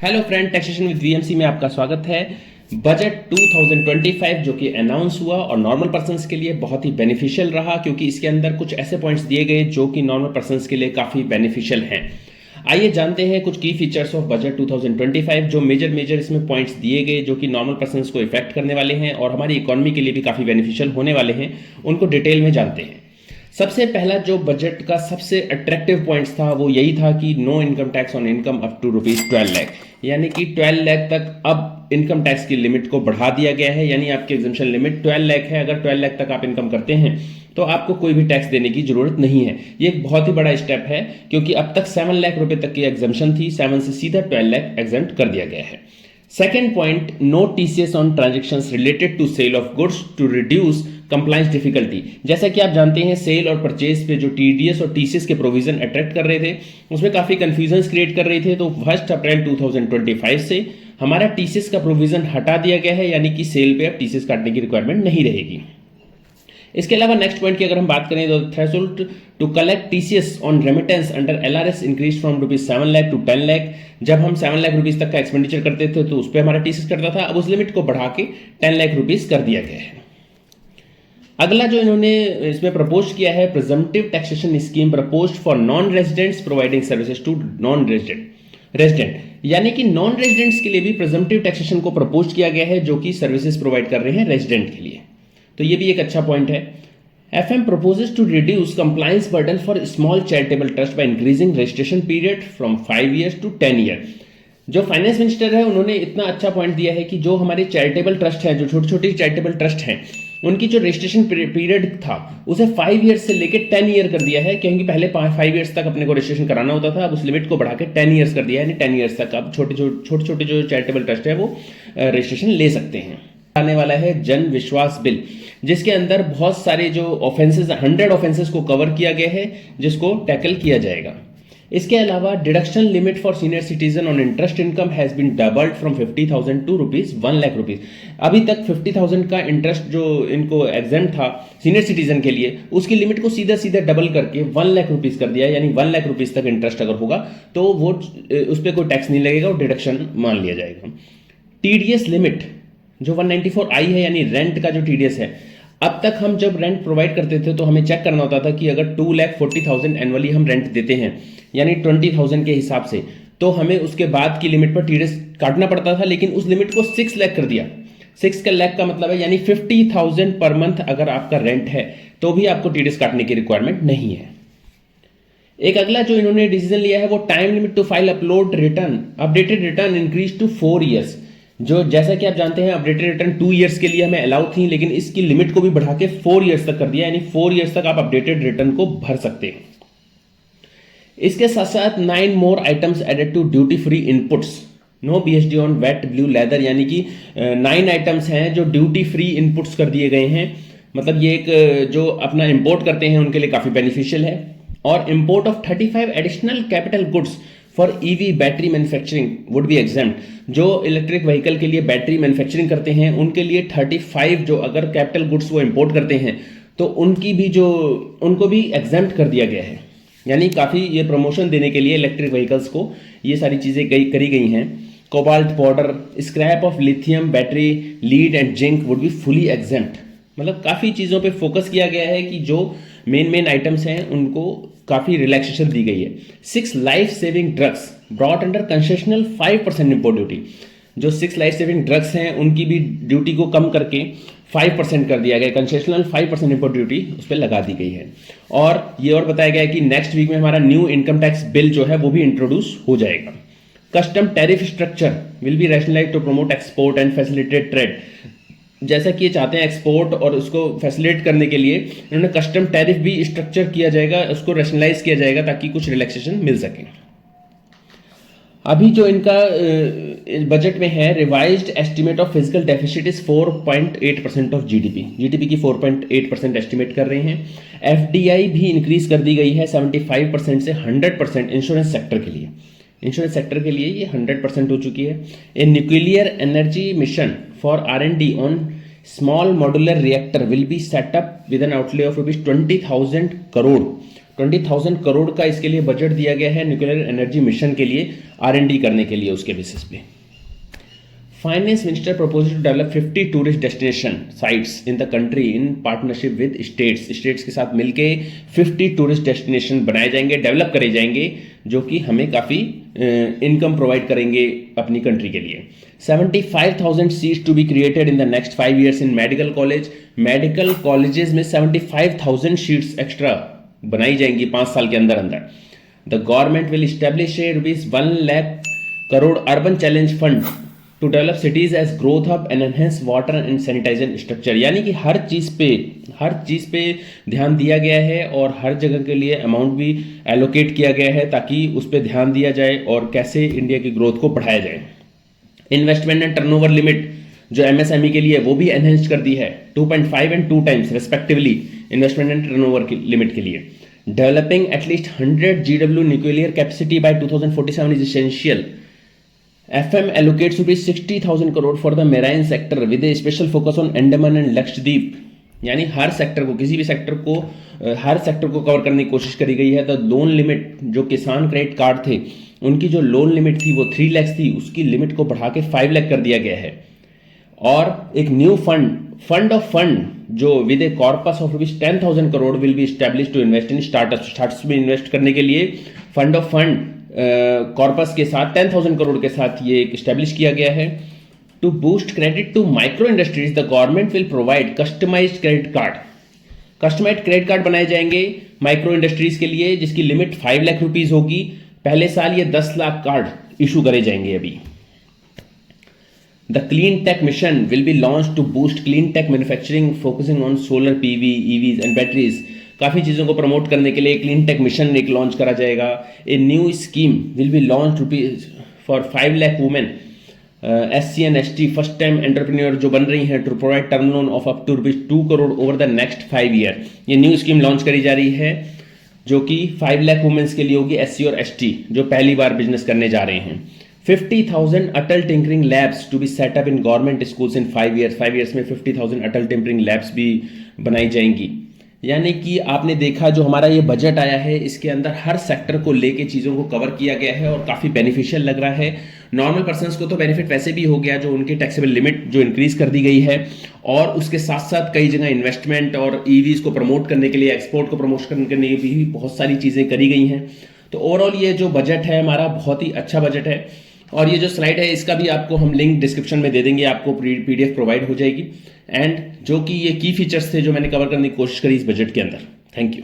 Hello friend, taxation with VMC में आपका स्वागत है। बजट 2025 जो कि अनाउंस हुआ और नॉर्मल पर्सन्स के लिए बहुत ही बेनिफिशियल रहा, क्योंकि इसके अंदर कुछ ऐसे पॉइंट्स दिए गए जो कि नॉर्मल पर्सन्स के लिए काफ़ी बेनिफिशियल हैं। आइए जानते हैं कुछ की फीचर्स ऑफ बजट 2025, जो मेजर इसमें पॉइंट्स दिए गए जो कि नॉर्मल पर्सन्स को इफेक्ट करने वाले हैं और हमारी इकोनॉमी के लिए भी काफ़ी बेनिफिशियल होने वाले हैं। उनको डिटेल में जानते हैं। सबसे पहला जो बजट का सबसे अट्रैक्टिव पॉइंट्स था वो यही था कि no income tax on income up to ₹12 lakh, यानी कि 12 लाख तक अब इनकम टैक्स की लिमिट को बढ़ा दिया गया है। यानी आपकी एग्जम्पशन लिमिट 12 लाख है। अगर 12 लाख तक आप इनकम करते हैं तो आपको कोई भी टैक्स देने की जरूरत नहीं है। ये एक बहुत ही बड़ा स्टेप है, क्योंकि अब तक 7 लाख रुपए तक की एग्जम्पशन थी, 7 से सीधा 12 लाख एग्जम्प्ट कर दिया गया है। Second point, no TCS on transactions related to sale of goods to reduce compliance difficulty. जैसा कि आप जानते हैं, सेल और परचेज पे जो टीडीएस और टीसीएस के प्रोविजन अट्रैक्ट कर रहे थे, उसमें काफी कंफ्यूजन क्रिएट कर रहे थे। तो 1 अप्रैल 2025 से हमारा टीसीएस का प्रोविजन हटा दिया गया है, यानी कि सेल पे अब टीसीएस काटने की रिक्वायरमेंट नहीं रहेगी। इसके अलावा नेक्स्ट पॉइंट की अगर हम बात करें तो threshold to collect TCS on remittance under LRS increase from ₹7 lakh to 10 lakh. जब हम 7 लाख रुपीज तक का एक्सपेंडिचर करते थे तो उस पर हमारा टीसीएस कटता था, अब उस लिमिट को बढ़ा के 10 लाख रुपीज कर दिया गया है। अगला जो इन्होंने इसमें प्रपोज किया है, presumptive taxation scheme proposed for non residents providing services to non resident, यानी कि नॉन रेजिडेंट्स के लिए भी प्रिजम्पटिव टैक्सेशन को प्रपोज किया गया है, जो कि सर्विसेज प्रोवाइड कर रहे हैं रेजिडेंट के लिए। तो ये भी एक अच्छा पॉइंट है। FM proposes to reduce compliance burden for small charitable trust by increasing registration period from 5 years to 10 years। जो फाइनेंस मिनिस्टर है उन्होंने इतना अच्छा पॉइंट दिया है कि जो हमारे चैरिटेबल ट्रस्ट हैं, जो छोटी छोटी चैरिटेबल ट्रस्ट हैं, उनकी जो रजिस्ट्रेशन पीरियड था उसे 5 ईयर्स से लेकर 10 ईयर कर दिया है, क्योंकि पहले 5 ईयर्स तक अपने को रजिस्ट्रेशन कराना होता था। अब उस लिमिट को बढ़ा के 10 ईयर्स कर दिया है, यानी 10 ईयर्स तक अब छोटे जो चैरिटेबल ट्रस्ट है वो रजिस्ट्रेशन ले सकते हैं। आने वाला है जन विश्वास बिल, जिसके अंदर बहुत सारे जो ऑफेंसेस 100 ऑफेंसेस को कवर किया गया है, जिसको टैकल किया जाएगा। इसके अलावा deduction limit for senior citizen on interest income has been doubled from 50,000 to ₹1 lakh. अभी तक 50,000 का इंटरेस्ट जो इनको एग्जेम्प्ट था सीनियर सिटीजन के लिए, उसकी लिमिट को सीधा डबल करके 1 लाख रुपीज कर दिया। यानी 1 लाख रुपीज तक इंटरेस्ट अगर होगा तो वो उस पर कोई टैक्स नहीं लगेगा और डिडक्शन मान लिया जाएगा। टीडीएस लिमिट जो 194I है, यानी रेंट का जो टीडीएस है, अब तक हम जब रेंट प्रोवाइड करते थे तो हमें चेक करना होता था कि अगर 2,40,000 एनुअली हम रेंट देते हैं, यानी 20,000 के हिसाब से, तो हमें उसके बाद की लिमिट पर टीडीएस काटना पड़ता था। लेकिन उस लिमिट को 6 लाख कर दिया। 6 लाख का मतलब है यानी 50,000 पर मंथ अगर आपका रेंट है तो भी आपको टीडीएस काटने की रिक्वायरमेंट नहीं है। एक अगला जो इन्होंने डिसीजन लिया है वो time limit to file updated return increase to 4 years. जो जैसा कि आप जानते हैं अपडेटेड रिटर्न 2 ईयर्स के लिए हमें अलाउ थी, लेकिन इसकी लिमिट को भी बढ़ा के 4 ईयर्स तक कर दिया, यानी 4 ईयर्स तक आप अपडेटेड रिटर्न को भर सकते हैं। इसके साथ साथ 9 more items added to duty free inputs, no BST on wet blue leather, यानी कि 9 आइटम्स हैं जो ड्यूटी फ्री इनपुट्स कर दिए गए हैं। मतलब ये एक जो अपना इंपोर्ट करते हैं उनके लिए काफी बेनिफिशियल है। और import of 35 additional capital goods for EV battery manufacturing would be exempt. जो इलेक्ट्रिक व्हीकल के लिए बैटरी मैन्युफैक्चरिंग करते हैं उनके लिए 35 जो अगर कैपिटल गुड्स वो इंपोर्ट करते हैं तो उनको भी एग्जाम्प्ट कर दिया गया है। यानी काफ़ी ये प्रमोशन देने के लिए इलेक्ट्रिक व्हीकल्स को ये सारी चीज़ें करी गई हैं। Cobalt powder, scrap of lithium battery, lead and zinc would be fully exempt. मतलब काफ़ी चीज़ों पे फोकस किया गया है कि जो मेन आइटम्स हैं उनको काफ़ी रिलैक्सेशन दी गई है। 6 life saving drugs brought under concessional 5% import duty. जो 6 लाइफ सेविंग ड्रग्स हैं उनकी भी ड्यूटी को कम करके 5% कर दिया गया। कंसेशनल 5% इंपोर्ट ड्यूटी उस पर लगा दी गई है। और ये और बताया गया है कि नेक्स्ट वीक में हमारा न्यू इनकम टैक्स बिल जो है वो भी इंट्रोड्यूस हो जाएगा। Custom tariff structure will be rationalised to promote export and facilitate trade. जैसा कि ये चाहते हैं एक्सपोर्ट और उसको फैसिलिटेट करने के लिए इन्होंने कस्टम टैरिफ भी स्ट्रक्चर किया जाएगा, उसको रैशनलाइज किया जाएगा ताकि कुछ रिलैक्सेशन मिल सके। अभी जो इनका बजट में है, revised estimate of physical deficit is 4.8% of GDP की 4.8% एस्टिमेट कर रहे हैं। FDI भी इंक्रीज कर दी गई है 75% से 100% इंश्योरेंस सेक्टर के लिए। इंश्योरेंस सेक्टर के लिए ये 100% हो चुकी है। A nuclear energy mission for R&D on small modular reactor will be set up with N outlay of ₹20,000 crore 20,000 crore का इसके लिए बजट दिया गया है न्यूक्लियर एनर्जी मिशन के लिए, R&D करने के लिए उसके बेसिस पे। Finance minister propose to develop 50 tourist destination sites in the country in partnership with states के साथ मिलके 50 टूरिस्ट डेस्टिनेशन बनाए जाएंगे, डेवलप करे जाएंगे, जो कि हमें काफ़ी इनकम प्रोवाइड करेंगे अपनी कंट्री के लिए। 75,000 seats to be created in the next 5 years in medical college. Medical colleges में 75,000 सीट्स एक्स्ट्रा बनाई जाएंगी 5 साल के अंदर अंदर। The government will establish a ₹1 lakh crore urban challenge fund to develop cities as growth hub and enhance water and sanitization structure. यानी कि हर चीज़ पे ध्यान दिया गया है और हर जगह के लिए अमाउंट भी एलोकेट किया गया है ताकि उस पर ध्यान दिया जाए और कैसे इंडिया की ग्रोथ को बढ़ाया जाए। इन्वेस्टमेंट एंड टर्नओवर लिमिट जो MSME के लिए वो भी एनहेंस कर दी है 2.5 and 2 times respectively investment and turnover limit के लिए। Developing at least 100 GW nuclear capacity by 2047 is essential. FM allocates ₹60,000 crore for the marine sector with a special focus on Andaman and Lakshadweep। यानी हर sector को, किसी भी sector को, हर sector को cover करने की कोशिश करी गई है। तो लोन लिमिट जो किसान क्रेडिट कार्ड थे उनकी जो लोन लिमिट थी वो 3 लाख थी, उसकी लिमिट को बढ़ा के 5 लाख कर दिया गया है। और एक न्यू फंड ऑफ फंड जो with a corpus of ₹10,000 crore will be establish to invest in startups में इन्वेस्ट करने के लिए फंड ऑफ फंड कॉर्पस के साथ 10,000 करोड़ के साथ ये इस्टेब्लिश किया गया है। To boost credit to micro industries the government will provide customized credit card बनाए जाएंगे माइक्रो इंडस्ट्रीज के लिए, जिसकी लिमिट 5 लाख रुपीज होगी। पहले साल ये 10 लाख कार्ड इशू करे जाएंगे अभी। The clean tech mission will be launch to boost clean tech manufacturing focusing on solar PV, EVs and batteries. काफ़ी चीज़ों को प्रमोट करने के लिए क्लीन टेक मिशन एक लॉन्च करा जाएगा। A new scheme will be launch for 5 lakh women SC and ST first time entrepreneur जो बन रही हैं to provide term loan of up to ₹2 crore over the next 5 year. ये न्यू स्कीम लॉन्च करी जा रही है जो कि 5 लाख वुमेन्स के लिए होगी, SC और ST जो पहली बार बिजनेस करने जा रहे हैं। 50,000 Atal tinkering labs to be setup in government schools in 5 years. 5 years में 50,000 अटल टिंकरिंग लैब्स भी बनाई जाएंगी। यानी कि आपने देखा जो हमारा ये बजट आया है इसके अंदर हर सेक्टर को लेके चीज़ों को कवर किया गया है और काफ़ी बेनिफिशियल लग रहा है। नॉर्मल पर्सन्स को तो बेनिफिट वैसे भी हो गया जो उनकी टैक्सेबल लिमिट जो इंक्रीज कर दी गई है, और उसके साथ साथ कई जगह इन्वेस्टमेंट और EVs को प्रमोट करने के लिए, एक्सपोर्ट को प्रमोट करने के लिए भी बहुत सारी चीज़ें करी गई हैं। तो ओवरऑल ये जो बजट है हमारा बहुत ही अच्छा बजट है। और ये जो स्लाइड है इसका भी आपको हम लिंक डिस्क्रिप्शन में दे देंगे, आपको PDF प्रोवाइड हो जाएगी। एंड जो कि ये की फीचर्स थे जो मैंने कवर करने की कोशिश करी इस बजट के अंदर। Thank you.